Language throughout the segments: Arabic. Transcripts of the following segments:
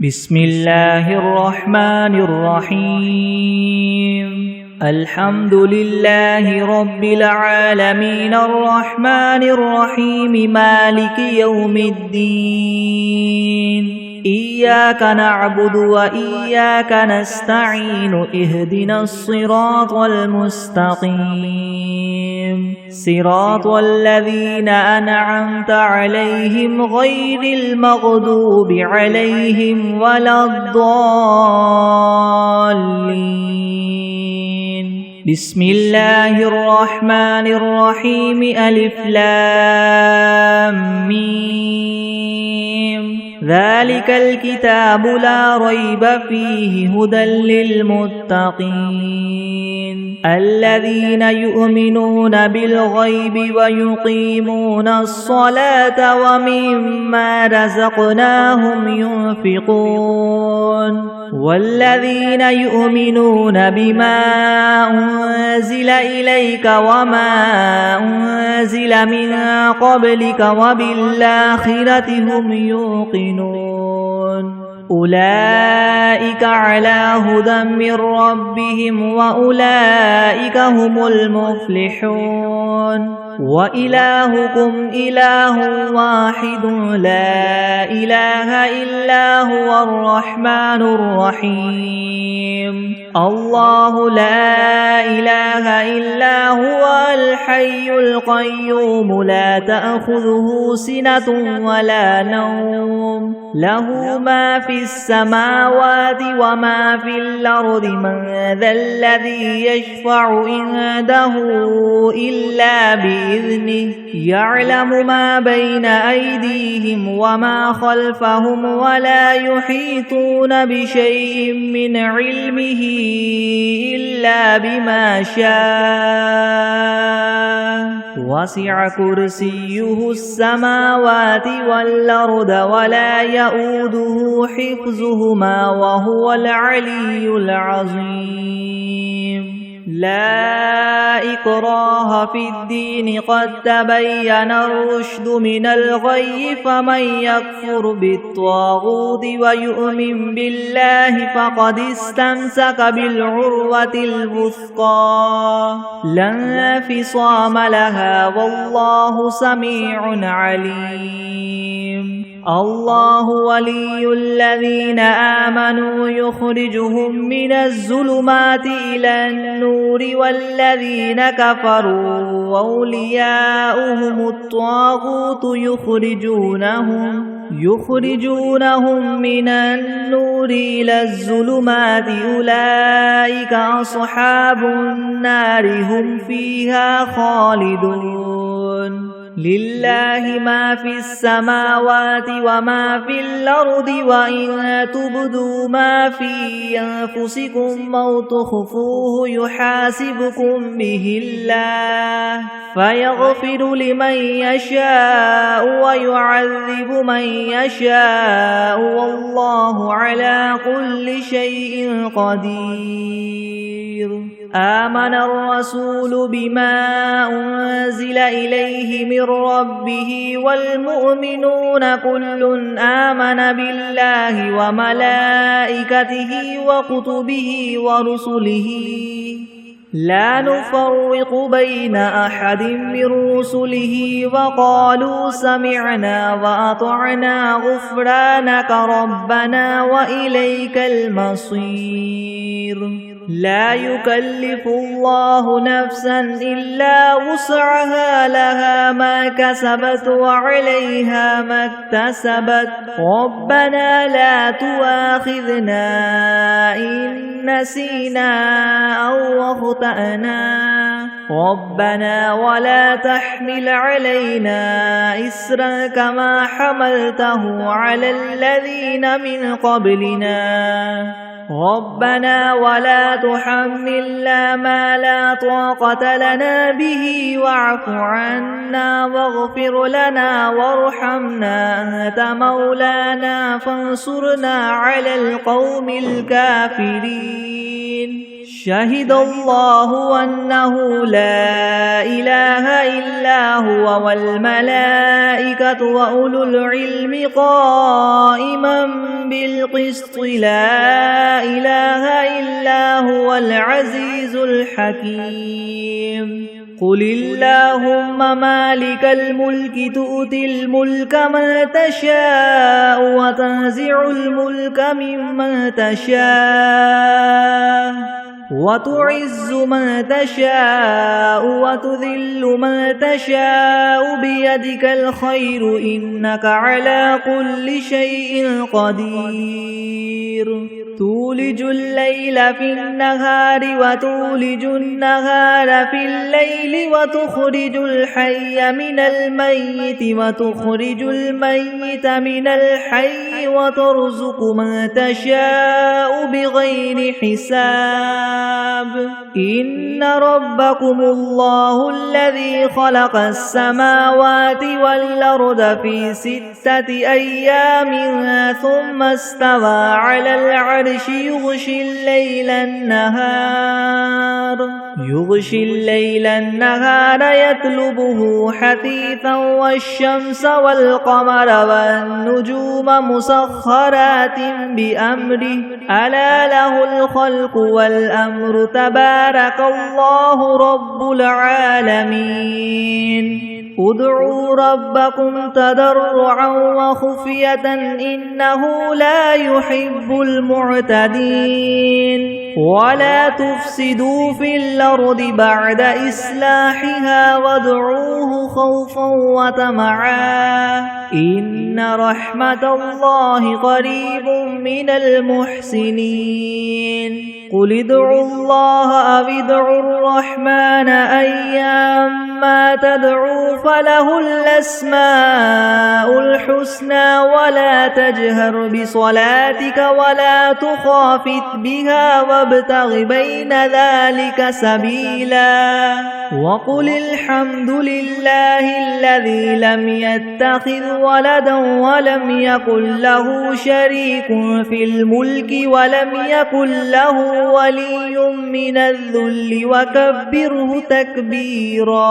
بسم الله الرحمن الرحيم الحمد لله رب العالمين الرحمن الرحيم مالك يوم الدين إياك نعبد وإياك نستعين اهدنا الصراط المستقيم صراط الذين أنعمت عليهم غير المغضوب عليهم ولا الضالين بسم الله الرحمن الرحيم ألف لام ميم ذلك الكتاب لا ريب فيه هدى للمتقين الذين يؤمنون بالغيب ويقيمون الصلاة ومما رزقناهم ينفقون والذين يؤمنون بما أنزل إليك وما أنزل من قبلك وبالآخرة هم يوقنون أولئك على هدى من ربهم وأولئك هم المفلحون وإلهكم إله واحد لا إله إلا هو الرحمن الرحيم الله لا إله إلا هو الحي القيوم لا تأخذه سنة ولا نوم له ما في السماوات وما في الأرض من ذا الذي يشفع عنده إلا بإذنه يعلم ما بين أيديهم وما خلفهم ولا يحيطون بشيء من علمه إلا بما شاء وسع كرسيه السماوات والأرض ولا يؤوده حفظهما وهو العلي العظيم لا إكراه في الدين قد تبين الرشد من الغي فمن يكفر بالطاغوت ويؤمن بالله فقد استمسك بالعروة الوثقى لا انفصام لها والله سميع عليم الله ولي الذين آمنوا يخرجهم من الظلمات إلى النور والذين كفروا أولياؤهم الطاغوت يخرجونهم من النور إلى الظلمات أولئك أصحاب النار هم فيها خالدون لله ما في السماوات وما في الأرض وإن تبدوا ما في أنفسكم أو تخفوه يحاسبكم به الله فيغفر لمن يشاء ويعذب من يشاء والله على كل شيء قدير آمن الرسول بما أنزل إليه من ربه والمؤمنون كل آمن بالله وملائكته وكتبه ورسله لا نفرق بين أحد من رسله وقالوا سمعنا وأطعنا غفرانك ربنا وإليك المصير لا يكلف الله نفسا إلا وسعها لها ما كسبت وعليها ما اكتسبت ربنا لا تؤاخذنا إن نسينا أو أخطأنا ربنا ولا تحمل علينا إسرا كما حملته على الذين من قبلنا ربنا ولا تحملنا ما لا طاقة لنا به واعف عنا واغفر لنا وارحمنا أنت مولانا فانصرنا على القوم الكافرين شهد الله أنه لا إله إلا هو والملائكة وأولو العلم قائما بالقسط لا إله إلا هو العزيز الحكيم قل اللهم مالك الملك تؤتي الملك من تشاء وتنزع الملك ممن تشاء وتعز من تشاء وتذل من تشاء بيدك الخير إنك على كل شيء قدير تولج الليل في النهار وتولج النهار في الليل وتخرج الحي من الميت وتخرج الميت من الحي وترزق من تشاء بغير حساب إن ربكم الله الذي خلق السماوات والأرض في 6 أيام ثم استوى على العرش يغشي الليل النهار يطلبه حثيثا والشمس والقمر والنجوم مسخرات بأمره ألا له الخلق والأمر تبارك الله رب العالمين ادعوا ربكم تضرعا وخفية إنه لا يحب المعتدين ولا تفسدوا في الأرض بعد إصلاحها وادعوه خوفا وطمعا إن رحمة الله قريب من المحسنين قل ادعوا الله أو ادعوا الرحمن أيما تدعوا فله الأسماء الحسنى ولا تجهر بصلاتك ولا تخافت بها وابتغ بين ذلك سبيلا وقل الحمد لله الذي لم يتخذ ولدا ولم يكن له شريك في الملك ولم يكن له ولي من الذل وكبره تكبيرا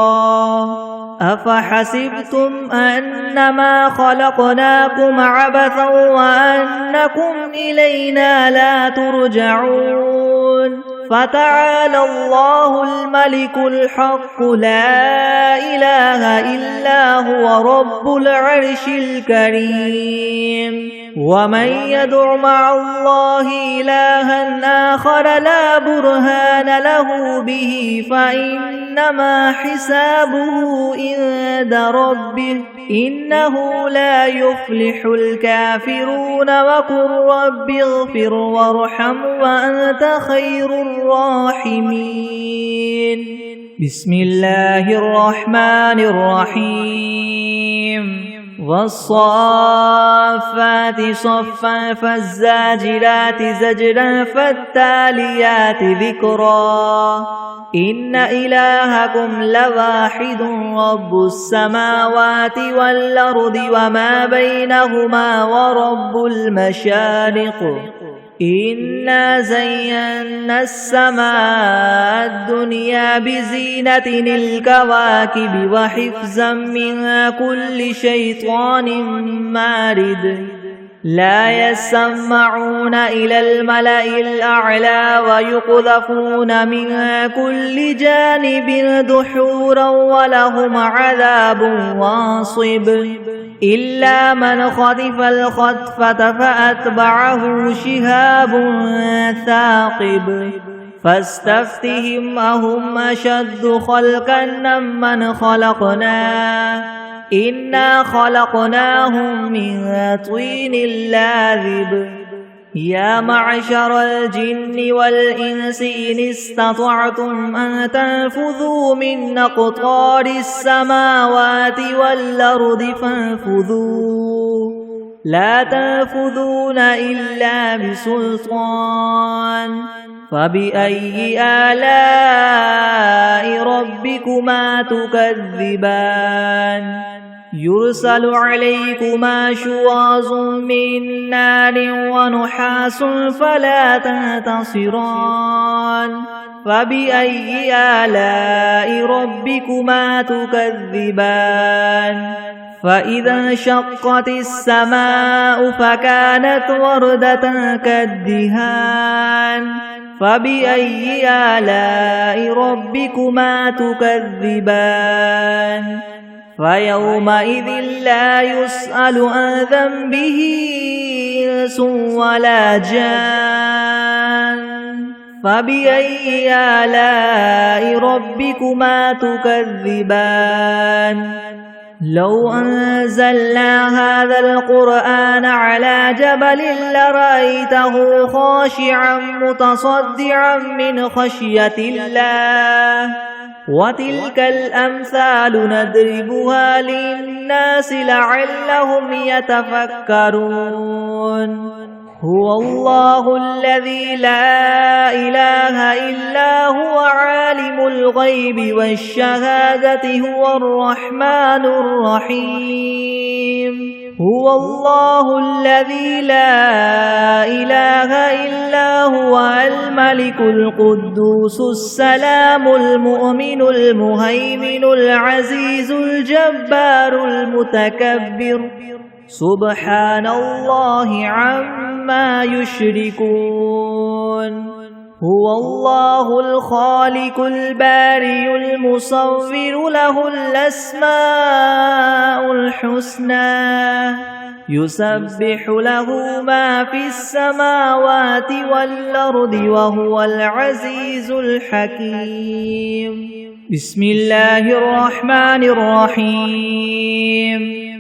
أفحسبتم أنما خلقناكم عبثا وأنكم إلينا لا ترجعون فتعالى الله الملك الحق لا إله إلا هو رب العرش الكريم ومن يدع مع الله إلها آخر لا برهان له به فإنما حسابه عند ربه إنه لا يفلح الكافرون وقل رب اغفر وارحم وأنت خير الراحمين بسم الله الرحمن الرحيم والصافات صفا فالزاجرات زجرا فالتاليات ذكرا إن إلهكم لواحد رب السماوات والأرض وما بينهما ورب المشارق إنا زينا السماء الدنيا بزينة الكواكب وحفظا من كل شيطان مارد لا يسمعون إلى الملأ الأعلى ويقذفون من كل جانب دحورا ولهم عذاب واصب إلا من خطف الخطفة فأتبعه شهاب ثاقب فاستفتهم أهم أشد خلقا ممن خلقنا إنا خلقناهم من طين لاذب يا معشر الجن والإنس إن استطعتم أن تنفذوا من أقطار السماوات والأرض فانفذوا لا تنفذون إلا بسلطان فبأي آلاء ربكما تكذبان يرسل عليكما شواظ من نار ونحاس فلا تنتصران فبأي آلاء ربكما تكذبان فإذا انشقت السماء فكانت وردة كالدهان فبأي آلاء ربكما تكذبان فيومئذ لا يسأل عن ذنبه إنس ولا جان فبأي آلاء ربكما تكذبان لو أنزلنا هذا القرآن على جبل لرأيته خاشعا متصدعا من خشية الله وتلك الأمثال نضربها للناس لعلهم يتفكرون هو الله الذي لا إله إلا هو عالم الغيب والشهادة هو الرحمن الرحيم هو الله الذي لا إله إلا هو الملك القدوس السلام المؤمن المهيمن العزيز الجبار المتكبر سبحان الله عما يشركون هو الله الخالق البارئ المصور له الأسماء الحسنى يسبح له ما في السماوات والأرض وهو العزيز الحكيم بسم الله الرحمن الرحيم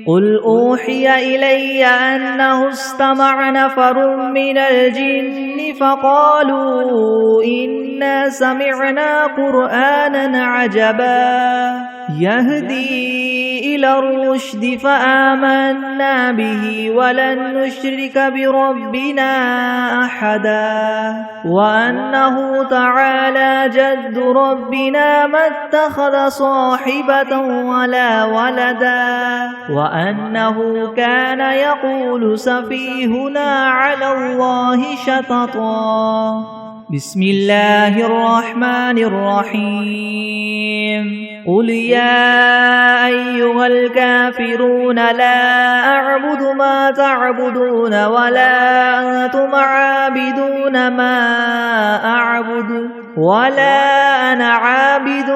قل أوحي إلي أنه استمع نفر من الجن فقالوا إنا سمعنا قرآنا عجبا يهدي إلى الرشد فآمنا به ولن نشرك بربنا أحدا وأنه تعالى جد ربنا ما اتخذ صاحبة ولا ولدا وأنه كان يقول سفيهنا على الله شططا بسم الله الرحمن الرحيم قل يا أيها الكافرون لا أعبد ما تعبدون ولا أنتم عابدون ما أعبد ولا أنا عابد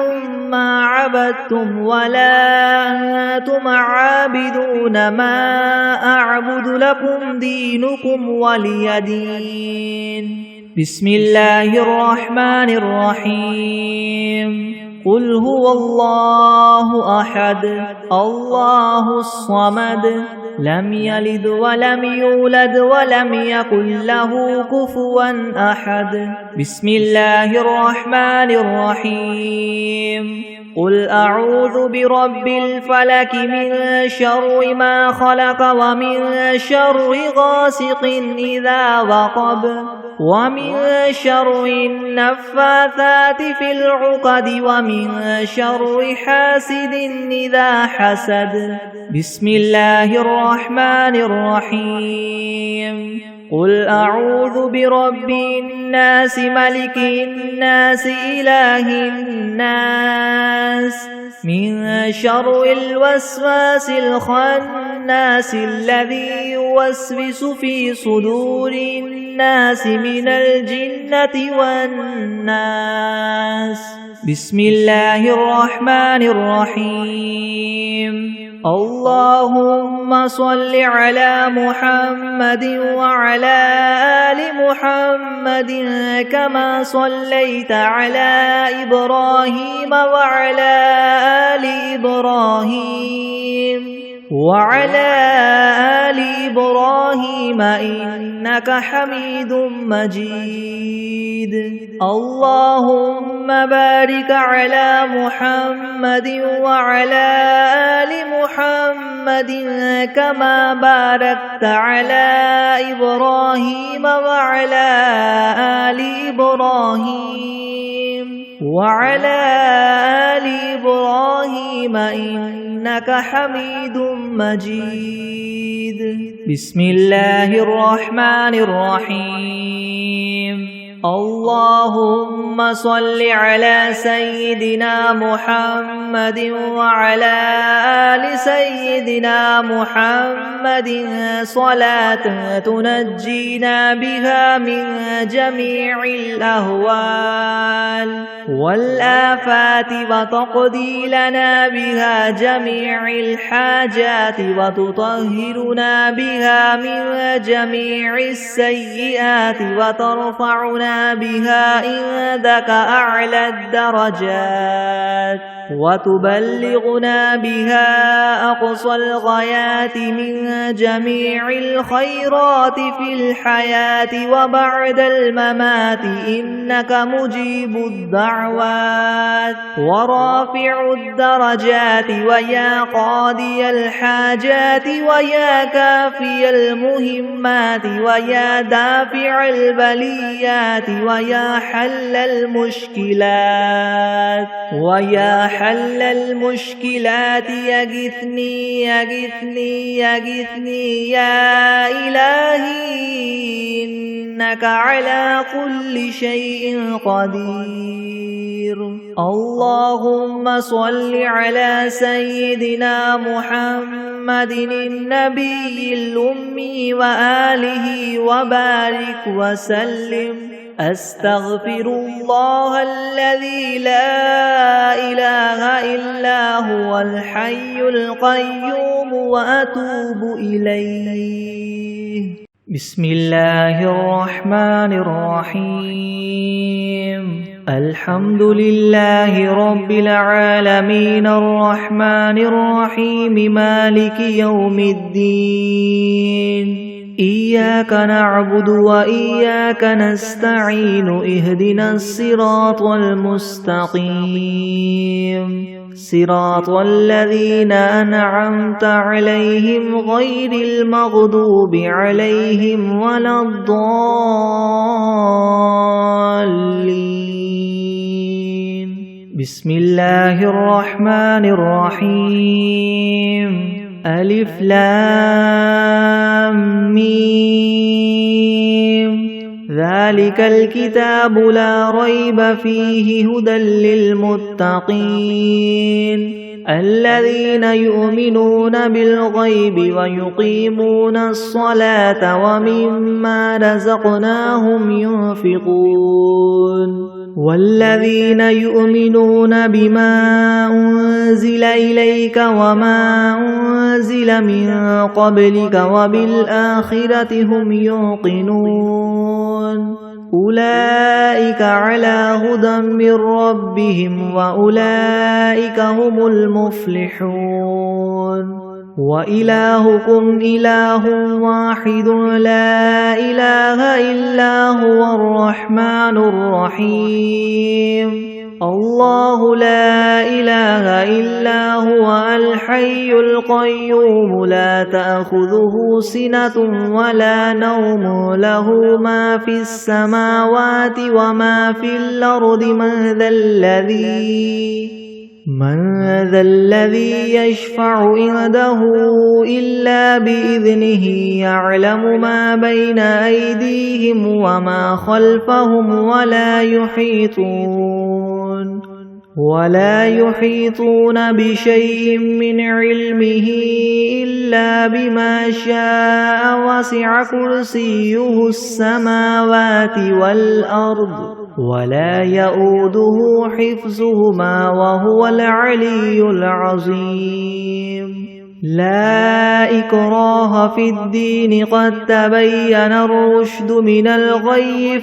ما عبدتم ولا أنتم عابدون ما أعبد لكم دينكم ولي دين بسم الله الرحمن الرحيم قل هو الله أحد الله الصمد لم يلد ولم يولد ولم يكن له كفوا أحد بسم الله الرحمن الرحيم قل أعوذ برب الفلك من شر ما خلق ومن شر غاسق إذا وقب ومن شر النفاثات في العقد ومن شر حاسد إذا حسد بسم الله الرحمن الرحيم قل أعوذ برب الناس ملك الناس إله الناس من شر الوسواس الخناس الذي يوسوس في صدور الناس من الجنة والناس بسم الله الرحمن الرحيم اللهم صل على محمد وعلى آل محمد كما صليت على إبراهيم وعلى آل إبراهيم وعلى آل إبراهيم إنك حميد مجيد اللهم بارك على محمد وعلى آل محمد كما باركت على إبراهيم وعلى آل إبراهيم وعلى آل إبراهيم إنك حميد مجيد. بسم الله الرحمن الرحيم. اللهم صل على سيدنا محمد وعلى آل سيدنا محمد صلاة تنجينا بها من جميع الأهوال والآفات وتقضي لنا بها جميع الحاجات وتطهرنا بها من جميع السيئات وترفعنا بها عندك أعلى الدرجات وتبلغنا بها أقصى الغايات من جميع الخيرات في الحياة وبعد الممات إنك مجيب الدعوات ورافع الدرجات ويا قاضي الحاجات ويا كافي المهمات ويا دافع البليات ويا حل المشكلات يغثني يا إلهي إنك على كل شيء قدير. اللهم صل على سيدنا محمد النبي الأمي وآله وبارك وسلم. أستغفر الله الذي لا إله إلا هو الحي القيوم وأتوب إليه. بسم الله الرحمن الرحيم. الحمد لله رب العالمين الرحمن الرحيم مالك يوم الدين. إياك نعبد وإياك نستعين اهدنا الصراط المستقيم صراط الذين أنعمت عليهم غير المغضوب عليهم ولا الضالين. بسم الله الرحمن الرحيم. ألف لام ميم. ذلك الكتاب لا ريب فيه هدى للمتقين الذين يؤمنون بالغيب ويقيمون الصلاة ومما رزقناهم ينفقون والذين يؤمنون بما أنزل إليك وما أنزل من قبلك وبالآخرة هم يوقنون أولئك على هدى من ربهم وأولئك هم المفلحون. وإلهكم إله واحد لا إله إلا هو الرحمن الرحيم. الله لا إله إلا هو الحي القيوم لا تأخذه سنة ولا نوم له ما في السماوات وما في الأرض من ذا الذي يشفع عنده إلا بإذنه يعلم ما بين أيديهم وما خلفهم ولا يحيطون بشيء من علمه إلا بما شاء وسع كرسيه السماوات والأرض ولا يؤوده حفظهما وهو العلي العظيم. لا إكراه في الدين قد تبين الرشد من الغي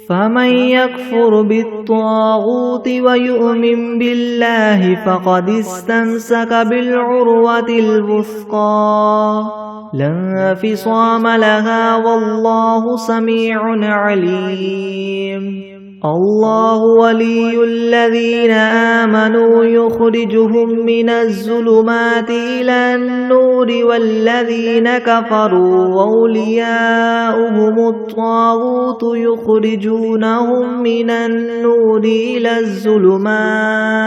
فمن يكفر بالطاغوت ويؤمن بالله فقد استمسك بالعروة الوثقى لا انفصام لها والله سميع عليم. الله ولي الذين آمنوا يخرجهم من الظلمات إلى النور والذين كفروا أولياؤهم الطاغوت يخرجونهم من النور إلى الظلمات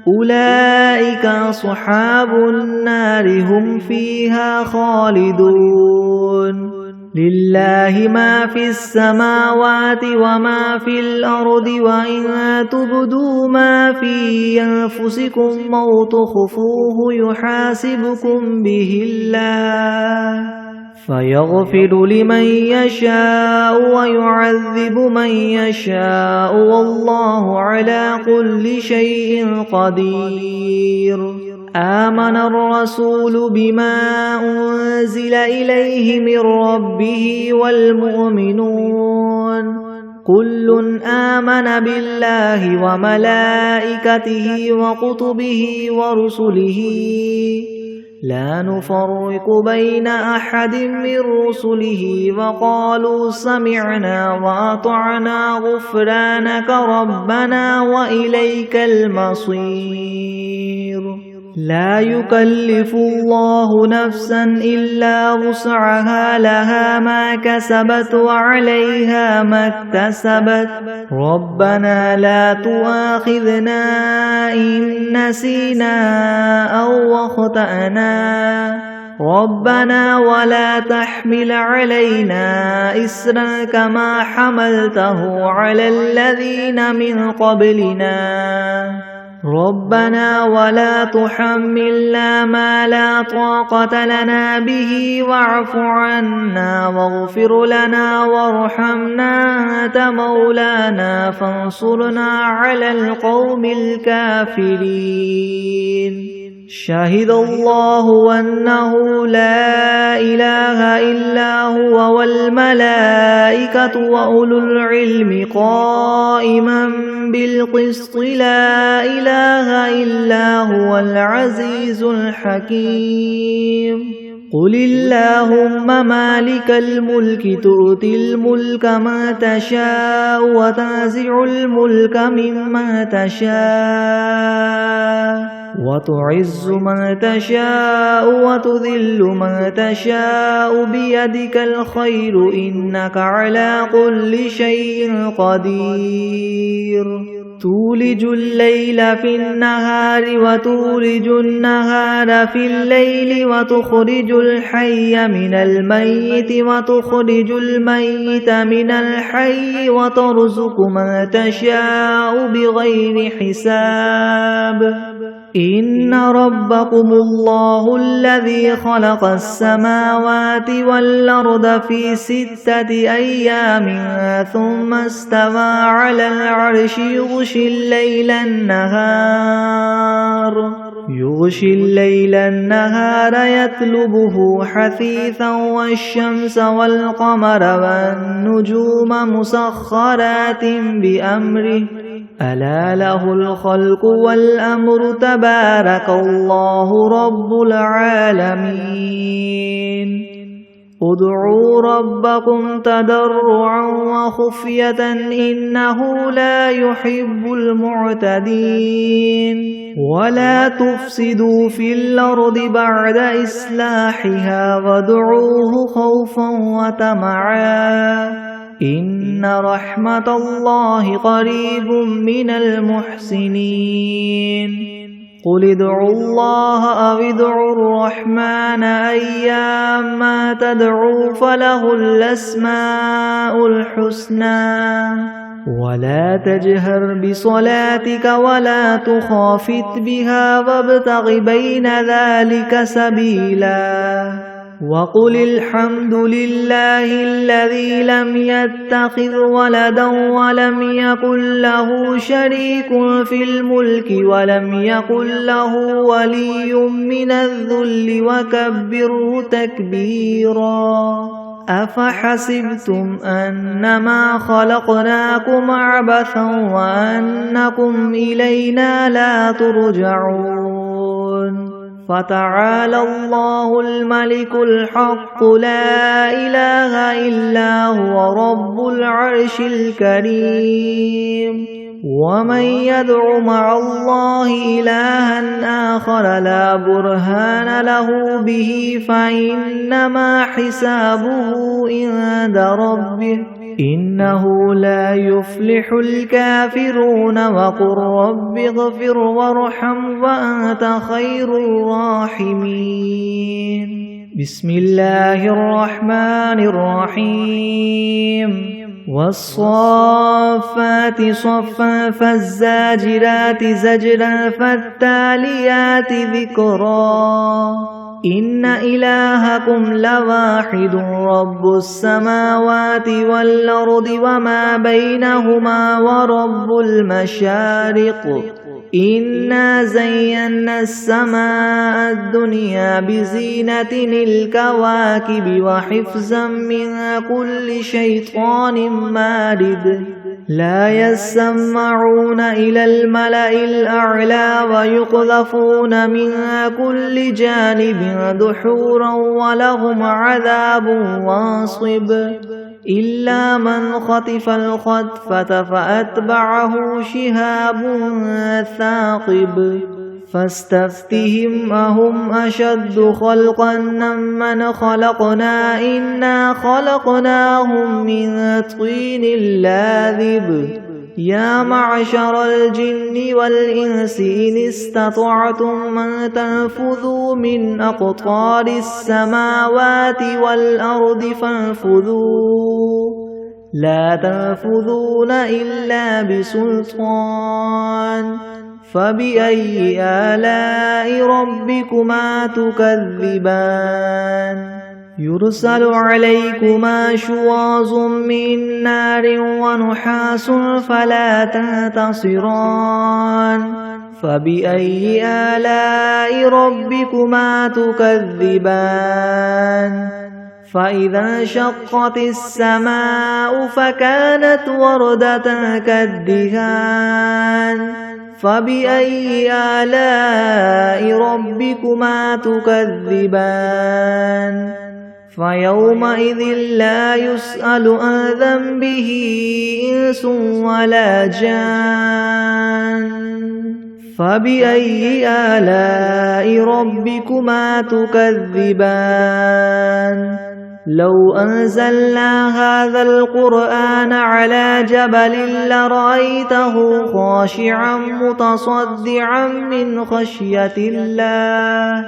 أولئك أصحاب النار هم فيها خالدون لله ما في السماوات وما في الأرض وإن تبدوا ما في أنفسكم أو تخفوه يحاسبكم به الله فيغفر لمن يشاء ويعذب من يشاء والله على كل شيء قدير آمن الرسول بما أنزل إليه من ربه والمؤمنون كل آمن بالله وملائكته وكتبه ورسله لا نفرق بين أحد من رسله وقالوا سمعنا وأطعنا غفرانك ربنا وإليك المصير لا يكلف الله نفسا إلا وسعها لها ما كسبت وعليها ما اكتسبت ربنا لا تؤاخذنا إن نسينا أو أخطأنا ربنا ولا تحمل علينا إصرا كما حملته على الذين من قبلنا ربنا ولا تحملنا ما لا طاقة لنا به واعف عنا واغفر لنا وارحمنا أنت مولانا فانصرنا على القوم الكافرين شهد الله أنه لا إله إلا هو والملائكة وأولو العلم قائما بالقسط لا إله إلا هو العزيز الحكيم قل اللهم مالك الملك تؤتي الملك ما تشاء وتنزع الملك ممن تشاء وتعز من تشاء وتذل من تشاء بيدك الخير إنك على كل شيء قدير تولج الليل في النهار وتولج النهار في الليل وتخرج الحي من الميت وتخرج الميت من الحي وترزق من تشاء بغير حساب إن ربكم الله الذي خلق السماوات والأرض في 6 أيام ثم استوى على العرش يغشي الليل النهار يطلبه حثيثا والشمس والقمر والنجوم مسخرات بأمره ألا له الخلق والأمر تبارك الله رب العالمين ادعوا ربكم تضرعا وخفية إنه لا يحب المعتدين ولا تفسدوا في الأرض بعد إصلاحها وادعوه خوفا وطمعا إن رحمة الله قريب من المحسنين قل ادعوا الله أو ادعوا الرحمن أيما تدعوا فله الأسماء الحسنى ولا تجهر بصلاتك ولا تخافت بها وابتغ بين ذلك سبيلا وقل الحمد لله الذي لم يتخذ ولدا ولم يكن له شريك في الملك ولم يكن له ولي من الذل وكبره تكبيرا أفحسبتم أنما خلقناكم عبثا وأنكم إلينا لا ترجعون فتعالى الله الملك الحق لا إله إلا هو رب العرش الكريم ومن يدع مع الله إلها آخر لا برهان له به فإنما حسابه عند ربه إنه لا يفلح الكافرون وقل رب اغفر وارحم وأنت خير الراحمين بسم الله الرحمن الرحيم والصافات صفا فالزاجرات زجرا فالتاليات ذكرا إن إلهكم لواحد رب السماوات والأرض وما بينهما ورب المشارق إنا زينا السماء الدنيا بزينة الكواكب وحفظا من كل شيطان مارد لا يسمعون إلى الملأ الأعلى ويقذفون من كل جانب دحورا ولهم عذاب واصب إلا من خطف الخطفة فأتبعه شهاب ثاقب فاستفتهم أهم أشد خلقا ممن خلقنا إنا خلقناهم من طين لاذب يا معشر الجن والإنس إن استطعتم أن تنفذوا من أقطار السماوات والأرض فانفذوا لا تنفذون إلا بسلطان فبأي آلاء ربكما تكذبان يرسل عليكما شواظ من نار ونحاس فلا تنتصران فبأي آلاء ربكما تكذبان فإذا انشقت السماء فكانت وردة كالدهان فبأي آلاء ربكما تكذبان فيومئذ لا يسأل عن ذنبه إنس ولا جان فبأي آلاء ربكما تكذبان لو أنزلنا هذا القرآن على جبل لرأيته خاشعا متصدعا من خشية الله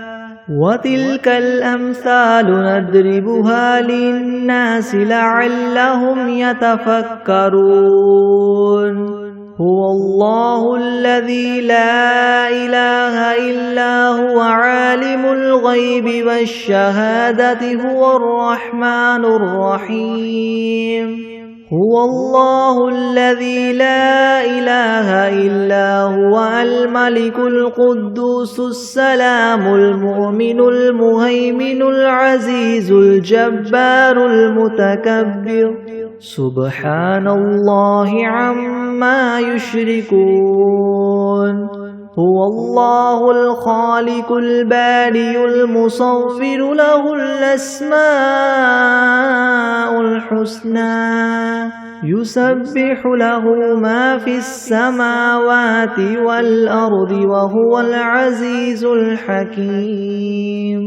وتلك الأمثال نضربها للناس لعلهم يتفكرون هو الله الذي لا إله إلا هو عالم الغيب والشهادة هو الرحمن الرحيم هو الله الذي لا إله إلا هو الملك القدوس السلام المؤمن المهيمن العزيز الجبار المتكبر سبحان الله عما يشركون هو الله الخالق البارئ المصور له الأسماء الحسنى يسبح له ما في السماوات والأرض وهو العزيز الحكيم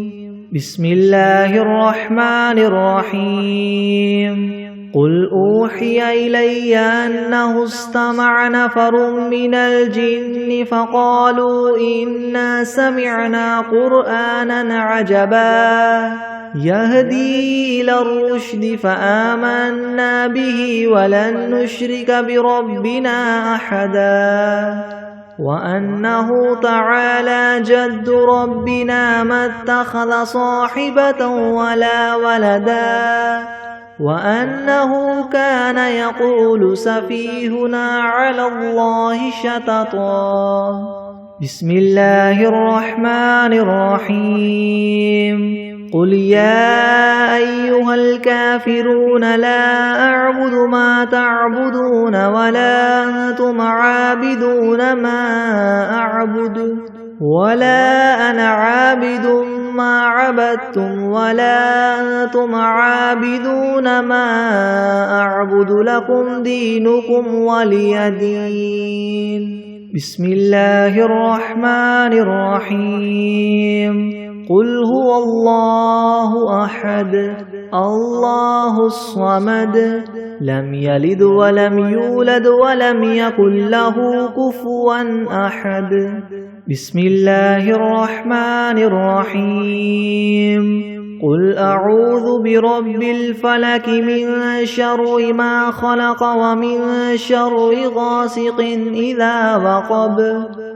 بسم الله الرحمن الرحيم قل أوحي إلي أنه استمع نفر من الجن فقالوا إنا سمعنا قرآنا عجبا يهدي إلى الرشد فآمنا به ولن نشرك بربنا أحدا وأنه تعالى جد ربنا ما اتخذ صاحبة ولا ولدا وأنه كان يقول سفيهنا على الله شططا بسم الله الرحمن الرحيم قل يا أيها الكافرون لا أعبد ما تعبدون ولا أنتم عابدون ما أعبد ولا أنا عابد ما عبدتم ولا أنتم عابدون ما أعبد لكم دينكم ولي دين. بسم الله الرحمن الرحيم. قل هو الله أحد الله الصمد لم يلد ولم يولد ولم يكن له كفوا أحد. بسم الله الرحمن الرحيم. قل أعوذ برب الفلك من شر ما خلق ومن شر غاسق إذا وقب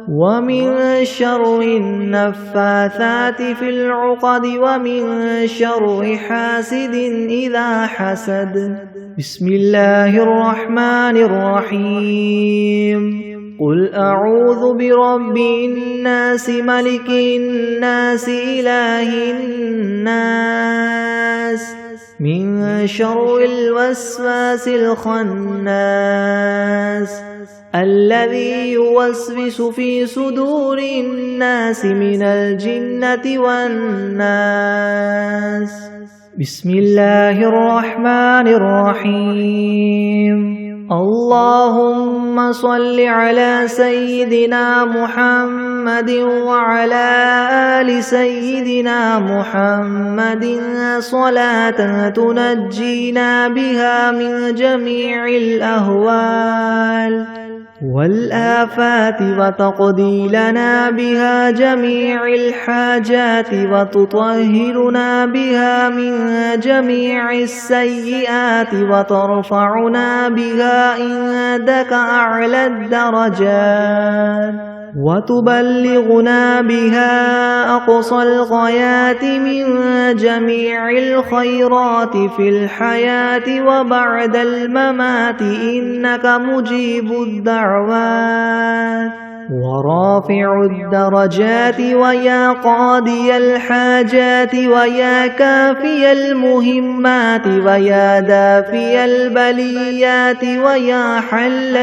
ومن شر النفاثات في العقد ومن شر حاسد إذا حسد. بسم الله الرحمن الرحيم. قل أعوذ برب الناس ملك الناس إله الناس من شر الوسواس الخناس الذي يوسوس في صدور الناس من الجنة والناس. بسم الله الرحمن الرحيم. اللهم صل على سيدنا محمد وعلى آل سيدنا محمد صلاة تنجينا بها من جميع الأهوال والآفات وتقضي لنا بها جميع الحاجات وتطهرنا بها من جميع السيئات وترفعنا بها عندك أعلى الدرجات وتبلغنا بها أقصى الغايات من جميع الخيرات في الحياة وبعد الممات إنك مجيب الدعوات ورافع الدرجات ويا قاضي الحاجات ويا كافي المهمات ويا دافي البليات ويا حل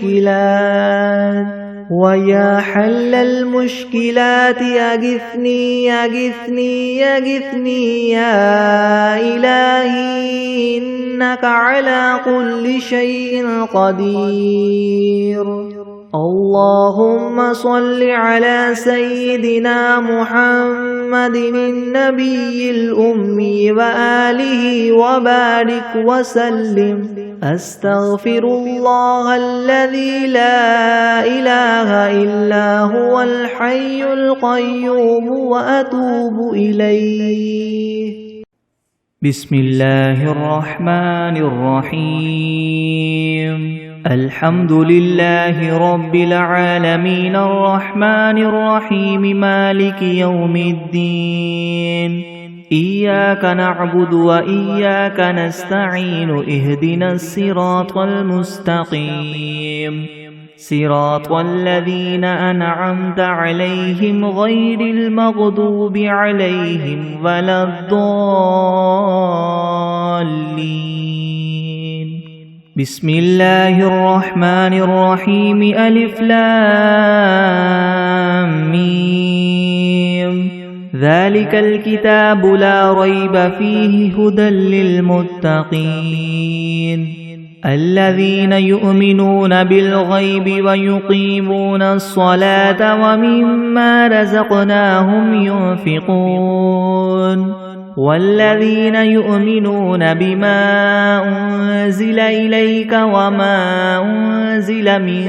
المشكلات ويا حل المشكلات أغثني أغثني أغثني يا إلهي إنك على كل شيء قدير. اللهم صل على سيدنا محمد النبي الأمي وآله وبارك وسلم. أستغفر الله الذي لا إله إلا هو الحي القيوم وأتوب إليه. بسم الله الرحمن الرحيم. الحمد لله رب العالمين الرحمن الرحيم مالك يوم الدين. إياك نعبد وإياك نستعين اهدنا الصراط المستقيم صراط الذين أنعمت عليهم غير المغضوب عليهم ولا الضالين. بسم الله الرحمن الرحيم. ألف لام ميم. ذلك الكتاب لا ريب فيه هدى للمتقين الذين يؤمنون بالغيب ويقيمون الصلاة ومما رزقناهم ينفقون والذين يؤمنون بما أنزل إليك وما أنزل من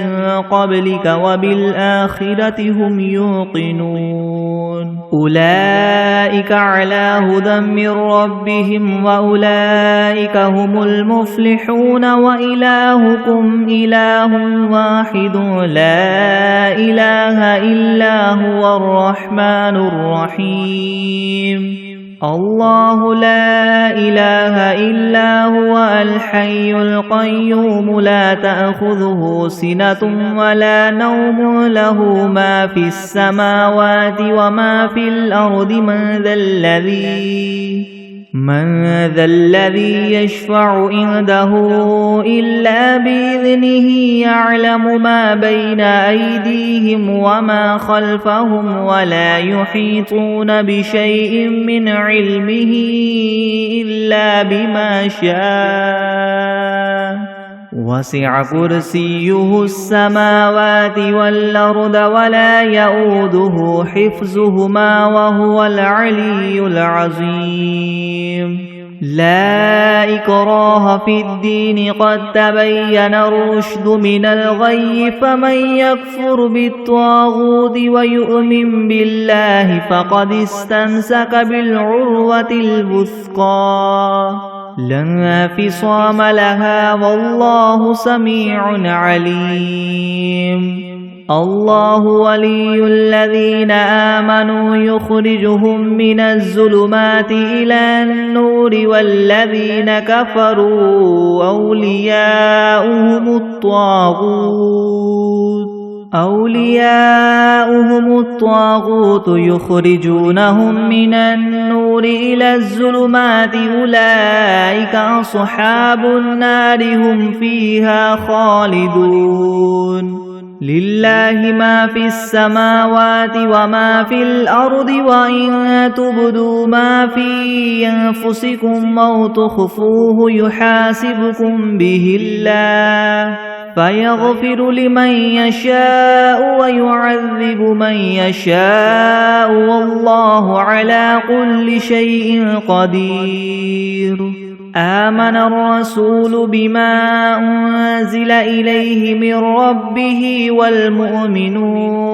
قبلك وبالآخرة هم يوقنون أولئك على هدى من ربهم وأولئك هم المفلحون. وإلهكم إله واحد لا إله إلا هو الرحمن الرحيم. الله لا إله إلا هو الحي القيوم لا تأخذه سنة ولا نوم له ما في السماوات وما في الأرض. من ذا الذي من ذا الذي يشفع عنده إلا بإذنه يعلم ما بين أيديهم وما خلفهم ولا يحيطون بشيء من علمه إلا بما شاء وسع كرسيه السماوات والأرض ولا يؤوده حفظهما وهو العلي العظيم لا إكراه في الدين قد تبين الرشد من الغي فمن يكفر بالطاغوت ويؤمن بالله فقد استمسك بالعروة الوثقى لا انفصام لها والله سميع عليم الله ولي الذين آمنوا يخرجهم من الظلمات إلى النور والذين كفروا أولياؤهم الطاغوت يخرجونهم من النور إلى الظلمات أولئك أصحاب النار هم فيها خالدون لله ما في السماوات وما في الأرض وإن تبدوا ما في أنفسكم أو تخفوه يحاسبكم به الله فيغفر لمن يشاء ويعذب من يشاء والله على كل شيء قدير آمن الرسول بما أنزل إليه من ربه والمؤمنون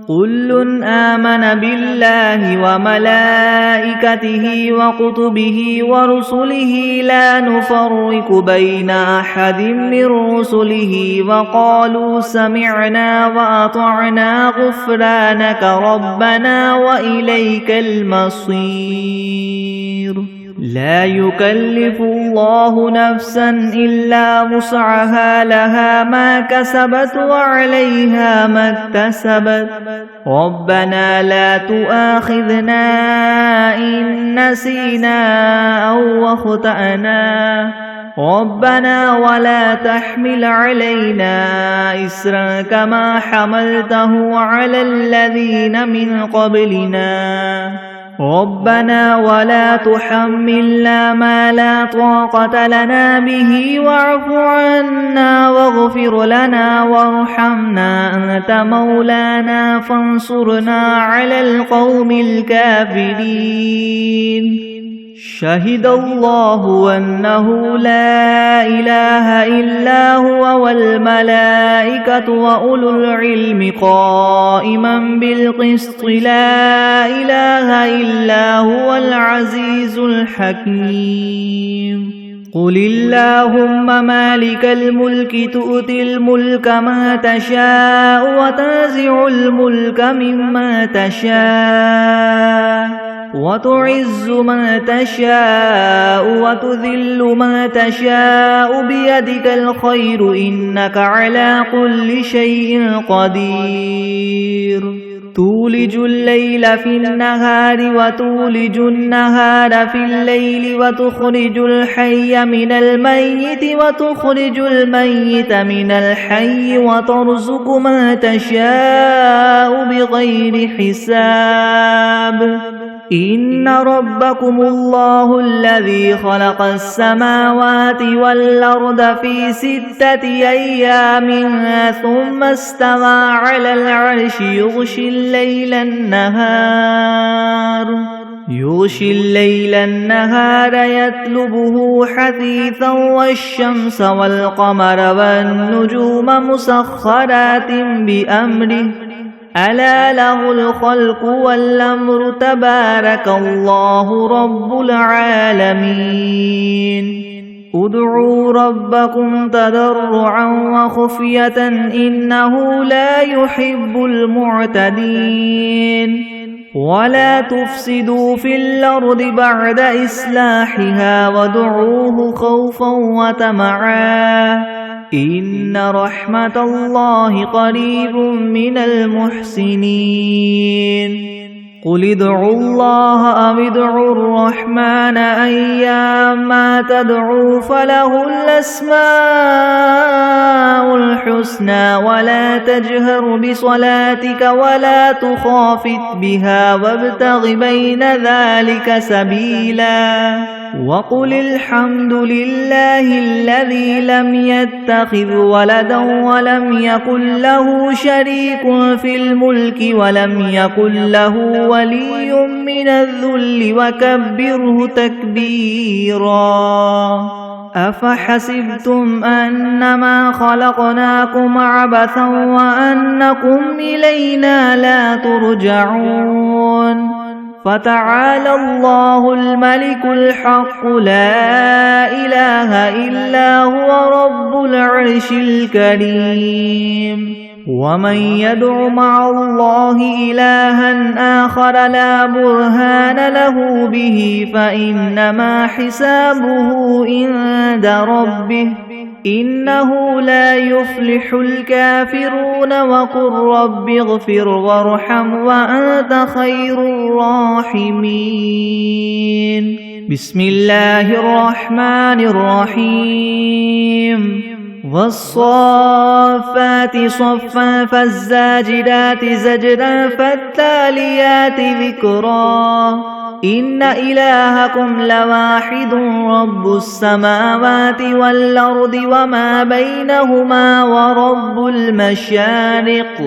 كل آمن بالله وملائكته وكتبه ورسله لا نفرق بين أحد من رسله وقالوا سمعنا وأطعنا غفرانك ربنا وإليك المصير لا يكلف الله نفسا إلا وسعها لها ما كسبت وعليها ما اكتسبت ربنا لا تؤاخذنا إن نسينا أو أخطأنا ربنا ولا تحمل علينا إسرا كما حملته على الذين من قبلنا ربنا ولا تحملنا ما لا طاقة لنا به واعف عنا واغفر لنا وارحمنا أنت مولانا فانصرنا على القوم الكافرين شهد الله أنه لا إله إلا هو والملائكة وأولو العلم قائما بالقسط لا إله إلا هو العزيز الحكيم قل اللهم مالك الملك تؤتي الملك ما تشاء وتنزع الملك مما تشاء وتعز من تشاء وتذل من تشاء بيدك الخير إنك على كل شيء قدير تولج الليل في النهار وتولج النهار في الليل وتخرج الحي من الميت وتخرج الميت من الحي وترزق من تشاء بغير حساب إن ربكم الله الذي خلق السماوات والأرض في 6 أيام ثم استوى على العرش يغشي الليل النهار يطلبه حثيثا والشمس والقمر والنجوم مسخرات بأمره ألا له الخلق والأمر تبارك الله رب العالمين ادعوا ربكم تضرعا وخفية إنه لا يحب المعتدين ولا تفسدوا في الأرض بعد إصلاحها وادعوه خوفا وطمعا إن رحمة الله قريب من المحسنين قل ادعوا الله أو ادعوا الرحمن أيما تدعوا فله الأسماء الحسنى ولا تجهر بصلاتك ولا تخافت بها وابتغ بين ذلك سبيلا وقل الحمد لله الذي لم يتخذ ولدا ولم يكن له شريك في الملك ولم يكن له ولي من الذل وكبره تكبيرا أفحسبتم أنما خلقناكم عبثا وأنكم إلينا لا ترجعون فتعالى الله الملك الحق لا إله إلا هو رب العرش الكريم ومن يدع مع الله إلها آخر لا برهان له به فإنما حسابه عند ربه إنه لا يفلح الكافرون وقل رب اغفر وارحم وأنت خير الراحمين بسم الله الرحمن الرحيم والصافات صفا فالزاجدات زجرا فالتاليات ذكرا إن إلهكم لواحد رب السماوات والأرض وما بينهما ورب المشارق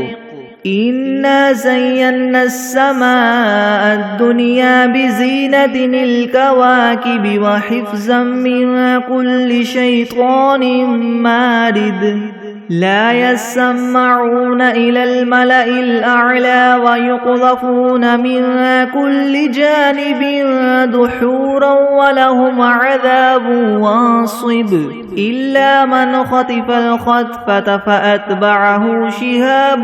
إنا زينا السماء الدنيا بزينة الكواكب وحفظا من كل شيطان مارد لا يسمعون إلى الملأ الأعلى ويقذفون من كل جانب دحورا ولهم عذاب واصب إلا من خطف الخطفة فأتبعه شهاب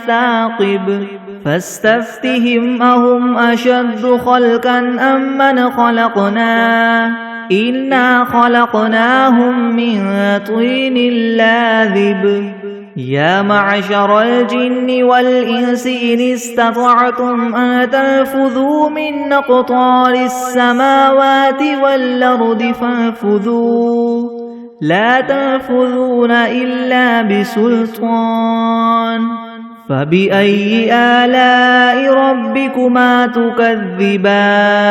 ثاقب فاستفتهم أهم أشد خلقا أم من خلقنا إنا خلقناهم من طين لاذب يا معشر الجن والإنس إن استطعتم أن تنفذوا من أقطار السماوات والأرض فانفذوا لا تنفذون إلا بسلطان فبأي آلاء ربكما تكذبان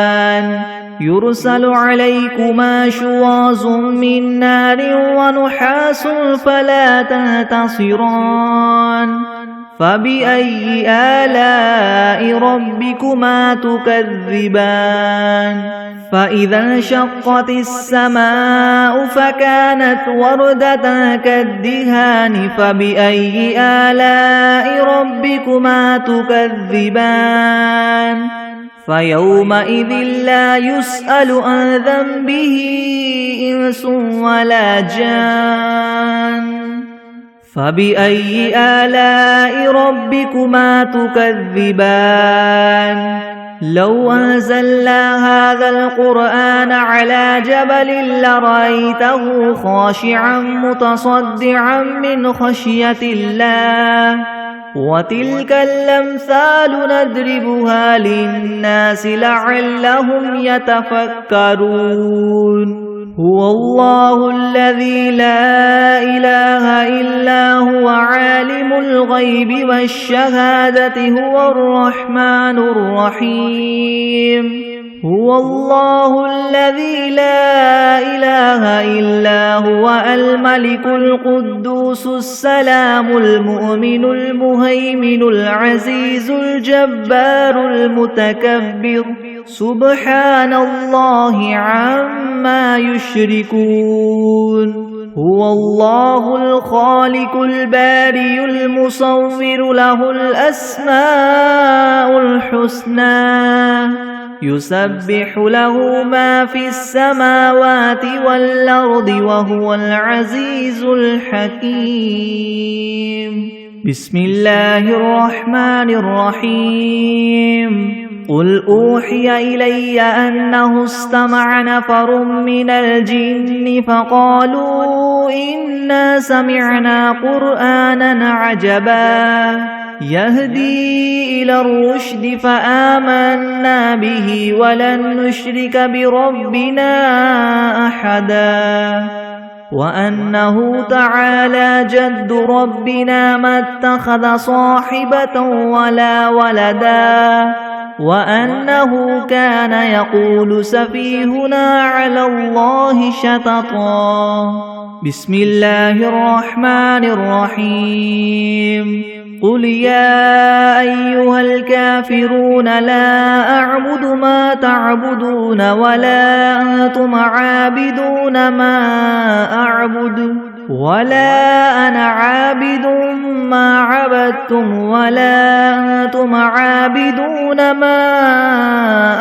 يرسل عليكما شواظ من نار ونحاس فلا تنتصران فبأي آلاء ربكما تكذبان فإذا انشقت السماء فكانت وردة كالدهان فبأي آلاء ربكما تكذبان فيومئذ لا يسأل عن ذنبه إنس ولا جان فبأي آلاء ربكما تكذبان لو أنزلنا هذا القرآن على جبل لرأيته خاشعا متصدعا من خشية الله وتلك الأمثال نضربها للناس لعلهم يتفكرون هو الله الذي لا إله إلا هو عالم الغيب والشهادة هو الرحمن الرحيم هو الله الذي لا إله إلا هو الملك القدوس السلام المؤمن المهيمن العزيز الجبار المتكبر سبحان الله عما يشركون هو الله الخالق البارئ المصور له الأسماء الحسنى يسبح له ما في السماوات والأرض وهو العزيز الحكيم بسم الله الرحمن الرحيم قل أوحي إلي أنه استمع نفر من الجن فقالوا إنا سمعنا قرآنا عجبا يهدي إلى الرشد فآمنا به ولن نشرك بربنا أحدا وأنه تعالى جد ربنا ما اتخذ صاحبة ولا ولدا وأنه كان يقول سفيهنا على الله شططا بسم الله الرحمن الرحيم قل يا أيها الكافرون لا أعبد ما تعبدون ولا أنتم عابدون ما أعبد ولا أنا عابد ما عبدتم ولا أنتم عابدون ما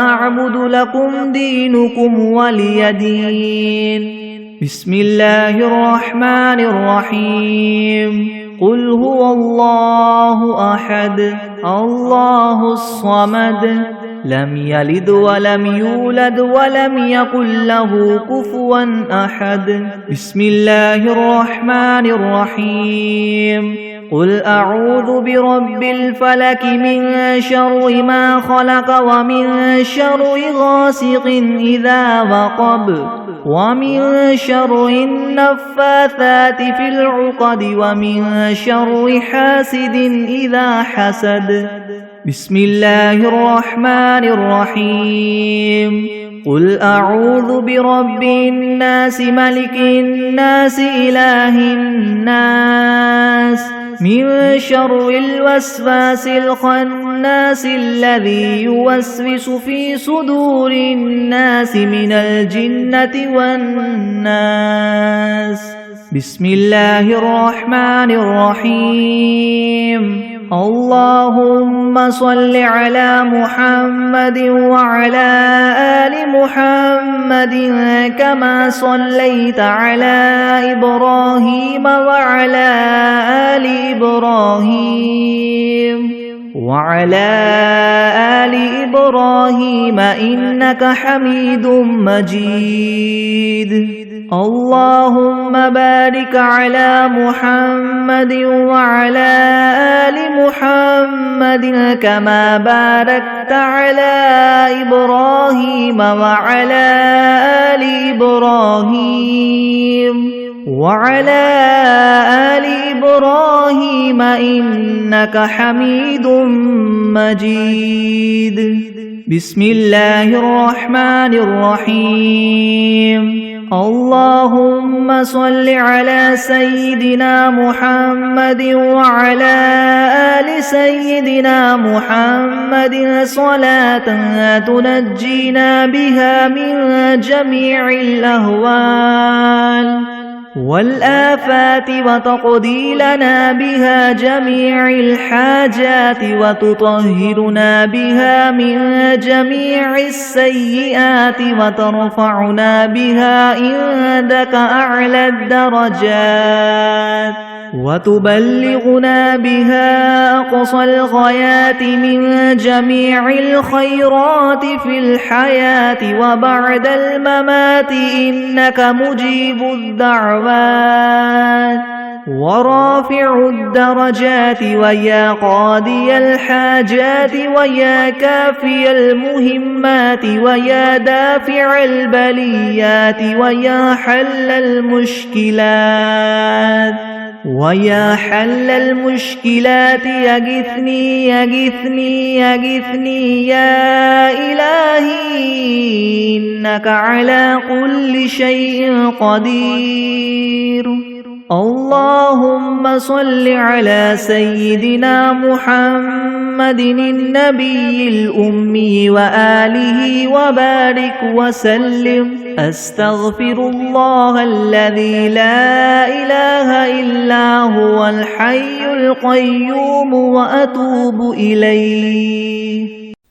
أعبد لكم دينكم ولي دين بسم الله الرحمن الرحيم قل هو الله أحد الله الصمد لم يلد ولم يولد ولم يكن له كفوا أحد بسم الله الرحمن الرحيم قل أعوذ برب الفلك من شر ما خلق ومن شر غاسق إذا وقب ومن شر النفاثات في العقد ومن شر حاسد إذا حسد بسم الله الرحمن الرحيم قل أعوذ برب الناس ملك الناس إله الناس من شر الوسواس الخناس الذي يوسوس في صدور الناس من الجنة والناس بسم الله الرحمن الرحيم اللهم صل على محمد وعلى آل محمد كما صليت على إبراهيم وعلى آل إبراهيم إنك حميد مجيد اللهم بارك على محمد وعلى آل محمد كما باركت على إبراهيم وعلى آل إبراهيم إنك حميد مجيد بسم الله الرحمن الرحيم اللهم صل على سيدنا محمد وعلى آل سيدنا محمد صلاة تنجينا بها من جميع الأهوال والآفات وتقضي لنا بها جميع الحاجات وتطهرنا بها من جميع السيئات وترفعنا بها عندك أعلى الدرجات وتبلغنا بها أقصى الغايات من جميع الخيرات في الحياة وبعد الممات إنك مجيب الدعوات ورافع الدرجات ويا قاضي الحاجات ويا كافي المهمات ويا دافع البليات ويا حل المشكلات يغثني يا إلهي إنك على كل شيء قدير اللهم صل على سيدنا محمد النبي الأمي وآله وبارك وسلم أستغفر الله الذي لا إله إلا هو الحي القيوم وأتوب إليه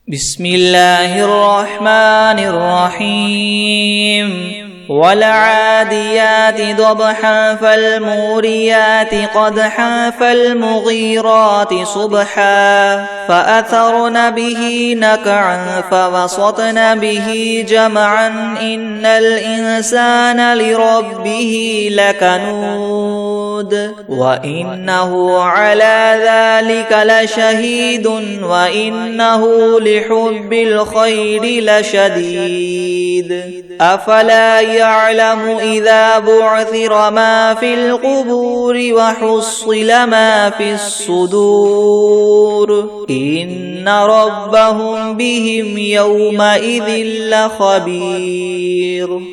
بسم الله الرحمن الرحيم والعاديات ضبحا فالموريات قدحا فالمغيرات صبحا فأثرن به نقعا فوسطن به جمعا إن الإنسان لربه لكنود وإنه على ذلك لشهيد وإنه لحب الخير لشديد أفلا يعلم إذا بعثر ما في القبور وحصل ما في الصدور إن ربهم بهم يومئذ لخبير.